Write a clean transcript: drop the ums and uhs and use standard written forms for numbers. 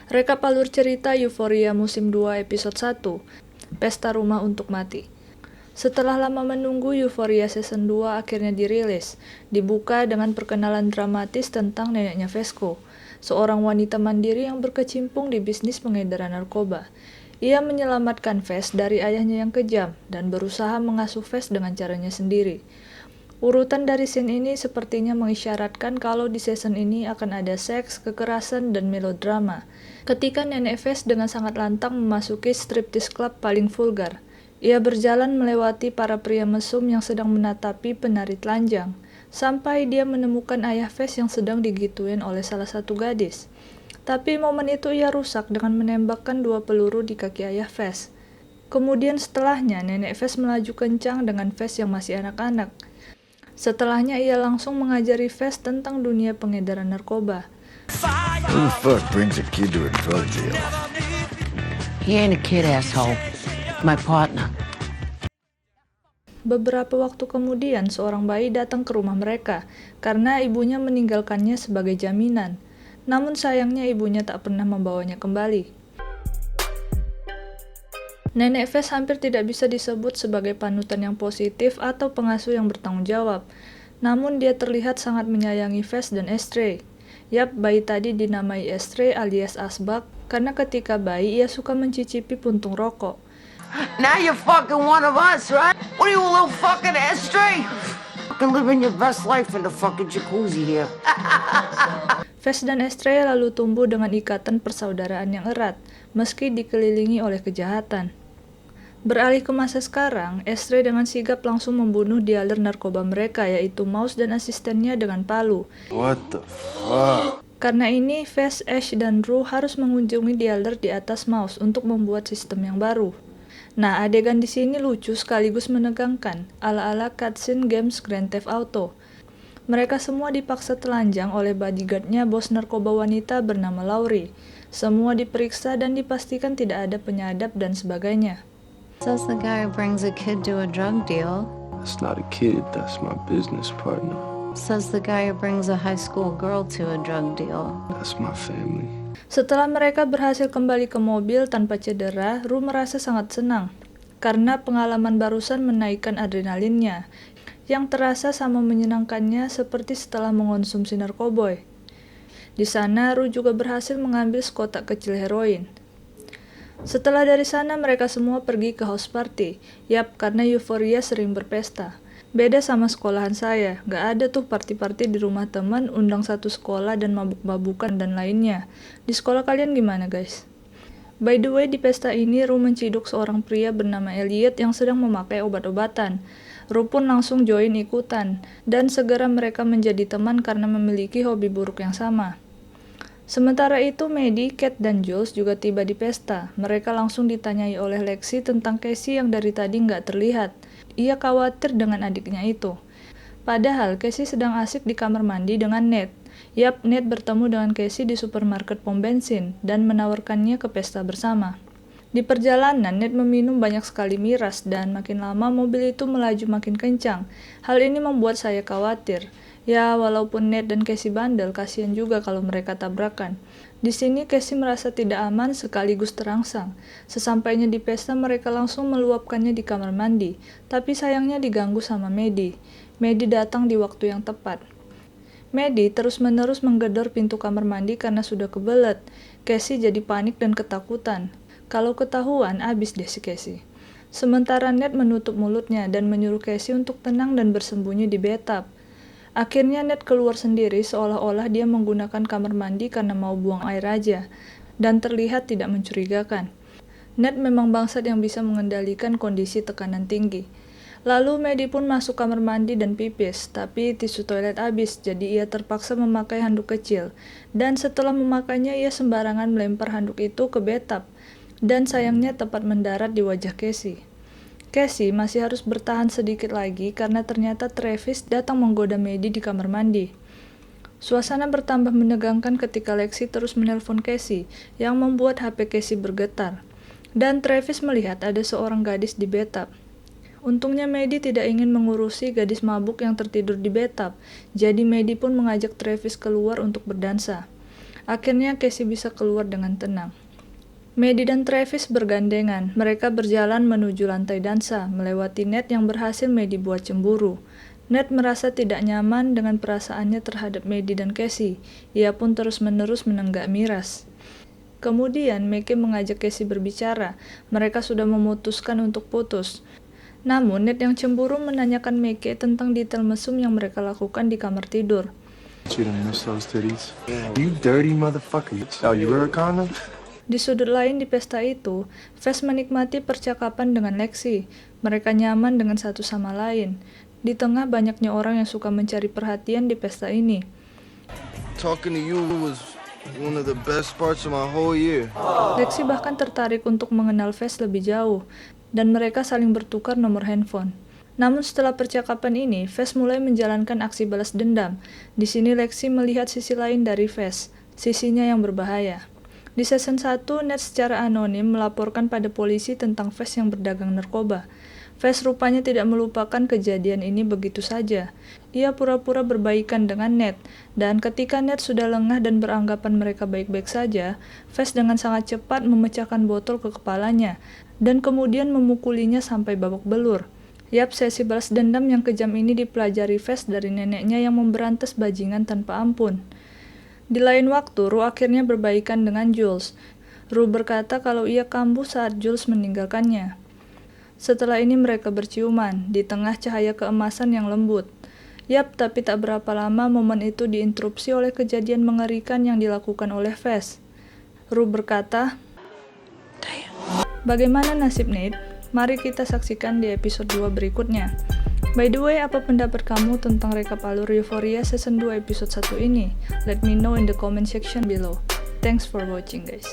Rekap alur cerita Euphoria musim 2 episode 1, Pesta Rumah Untuk Mati. Setelah lama menunggu, Euphoria season 2 akhirnya dirilis. Dibuka dengan perkenalan dramatis tentang neneknya Vesco, seorang wanita mandiri yang berkecimpung di bisnis pengedaran narkoba. Ia menyelamatkan Ves dari ayahnya yang kejam dan berusaha mengasuh Ves dengan caranya sendiri. Urutan dari scene ini sepertinya mengisyaratkan kalau di season ini akan ada seks, kekerasan, dan melodrama. Ketika nenek Ves dengan sangat lantang memasuki striptease club paling vulgar, ia berjalan melewati para pria mesum yang sedang menatapi penari telanjang, sampai dia menemukan ayah Ves yang sedang digituin oleh salah satu gadis. Tapi momen itu ia rusak dengan menembakkan 2 peluru di kaki ayah Ves. Kemudian setelahnya, nenek Ves melaju kencang dengan Ves yang masih anak-anak. Setelahnya ia langsung mengajari Ves tentang dunia pengedaran narkoba. Who the fuck brings a kid to a drug deal? He ain't a kid, asshole. My partner. Beberapa waktu kemudian, seorang bayi datang ke rumah mereka karena ibunya meninggalkannya sebagai jaminan. Namun sayangnya ibunya tak pernah membawanya kembali. Nenek Ves hampir tidak bisa disebut sebagai panutan yang positif atau pengasuh yang bertanggung jawab. Namun dia terlihat sangat menyayangi Ves dan Estray. Yap, bayi tadi dinamai Estray alias Asbak karena ketika bayi ia suka mencicipi puntung rokok. Now you're fucking one of us, right? What are you, a little fucking Estray? Fucking living your best life in the fucking jacuzzi here. Ves dan Estray lalu tumbuh dengan ikatan persaudaraan yang erat, meski dikelilingi oleh kejahatan. Beralih ke masa sekarang, Estray dengan sigap langsung membunuh dealer narkoba mereka, yaitu Mouse dan asistennya dengan palu. What the fuck? Karena ini, Ves, Ash, dan Rue harus mengunjungi dealer di atas Mouse untuk membuat sistem yang baru. Nah, adegan di sini lucu sekaligus menegangkan, ala-ala cutscene games Grand Theft Auto. Mereka semua dipaksa telanjang oleh bodyguard-nya bos narkoba wanita bernama Laurie. Semua diperiksa dan dipastikan tidak ada penyadap dan sebagainya. Says the guy who brings a kid to a drug deal. That's not a kid, that's my business partner. Says the guy who brings a high school girl to a drug deal. That's my family. Setelah mereka berhasil kembali ke mobil tanpa cedera, Rue merasa sangat senang. Karena pengalaman barusan menaikkan adrenalinnya, yang terasa sama menyenangkannya seperti setelah mengonsumsi narkoboy. Di sana, Rue juga berhasil mengambil sekotak kecil heroin. Setelah dari sana, mereka semua pergi ke house party. Yap, karena Euphoria sering berpesta. Beda sama sekolahan saya, gak ada tuh party-party di rumah teman, undang satu sekolah dan mabuk-mabukan dan lainnya. Di sekolah kalian gimana, guys? By the way, di pesta ini, Rue menciduk seorang pria bernama Elliot yang sedang memakai obat-obatan. Rue pun langsung join ikutan, dan segera mereka menjadi teman karena memiliki hobi buruk yang sama. Sementara itu, Maddie, Kat, dan Jules juga tiba di pesta. Mereka langsung ditanyai oleh Lexi tentang Casey yang dari tadi nggak terlihat. Ia khawatir dengan adiknya itu. Padahal, Casey sedang asik di kamar mandi dengan Ned. Yap, Ned bertemu dengan Casey di supermarket pom bensin dan menawarkannya ke pesta bersama. Di perjalanan, Ned meminum banyak sekali miras dan makin lama mobil itu melaju makin kencang. Hal ini membuat saya khawatir. Ya, walaupun Ned dan Casey bandel, kasihan juga kalau mereka tabrakan. Di sini Casey merasa tidak aman sekaligus terangsang. Sesampainya di pesta, mereka langsung meluapkannya di kamar mandi. Tapi sayangnya diganggu sama Maddie. Maddie datang di waktu yang tepat. Maddie terus-menerus menggedor pintu kamar mandi karena sudah kebelet. Casey jadi panik dan ketakutan. Kalau ketahuan, abis deh si Casey. Sementara Ned menutup mulutnya dan menyuruh Casey untuk tenang dan bersembunyi di bathtub. Akhirnya Ned keluar sendiri seolah-olah dia menggunakan kamar mandi karena mau buang air aja, dan terlihat tidak mencurigakan. Ned memang bangsat yang bisa mengendalikan kondisi tekanan tinggi. Lalu Maddie pun masuk kamar mandi dan pipis, tapi tisu toilet habis, jadi ia terpaksa memakai handuk kecil. Dan setelah memakainya, ia sembarangan melempar handuk itu ke bathtub, dan sayangnya tepat mendarat di wajah Casey. Casey masih harus bertahan sedikit lagi karena ternyata Travis datang menggoda Maddie di kamar mandi. Suasana bertambah menegangkan ketika Lexi terus menelpon Casey, yang membuat HP Casey bergetar. Dan Travis melihat ada seorang gadis di bathtub. Untungnya Maddie tidak ingin mengurusi gadis mabuk yang tertidur di bathtub, jadi Maddie pun mengajak Travis keluar untuk berdansa. Akhirnya Casey bisa keluar dengan tenang. Maddie dan Travis bergandengan. Mereka berjalan menuju lantai dansa, melewati Ned yang berhasil Maddie buat cemburu. Ned merasa tidak nyaman dengan perasaannya terhadap Maddie dan Casey. Ia pun terus-menerus menenggak miras. Kemudian Mickey mengajak Casey berbicara. Mereka sudah memutuskan untuk putus. Namun Ned yang cemburu menanyakan Mickey tentang detail mesum yang mereka lakukan di kamar tidur. You done miss those titties? You dirty motherfucker. Oh, you wear a condom? Di sudut lain di pesta itu, Fez menikmati percakapan dengan Lexi. Mereka nyaman dengan satu sama lain. Di tengah banyaknya orang yang suka mencari perhatian di pesta ini. Talking to you was one of the best parts of my whole year. Lexi bahkan tertarik untuk mengenal Fez lebih jauh, dan mereka saling bertukar nomor handphone. Namun setelah percakapan ini, Fez mulai menjalankan aksi balas dendam. Di sini Lexi melihat sisi lain dari Fez, sisinya yang berbahaya. Di season 1, Ned secara anonim melaporkan pada polisi tentang Fez yang berdagang narkoba. Fez rupanya tidak melupakan kejadian ini begitu saja. Ia pura-pura berbaikan dengan Ned, dan ketika Ned sudah lengah dan beranggapan mereka baik-baik saja, Fez dengan sangat cepat memecahkan botol ke kepalanya, dan kemudian memukulinya sampai babak belur. Yap, sesi balas dendam yang kejam ini dipelajari Fez dari neneknya yang memberantas bajingan tanpa ampun. Di lain waktu, Rue akhirnya berbaikan dengan Jules. Rue berkata kalau ia kambuh saat Jules meninggalkannya. Setelah ini mereka berciuman, di tengah cahaya keemasan yang lembut. Yap, tapi tak berapa lama momen itu diinterupsi oleh kejadian mengerikan yang dilakukan oleh Fez. Rue berkata, "Bagaimana nasib Nate? Mari kita saksikan di episode 2 berikutnya." By the way, apa pendapat kamu tentang rekap alur Euphoria season 2 episode 1 ini? Let me know in the comment section below. Thanks for watching guys.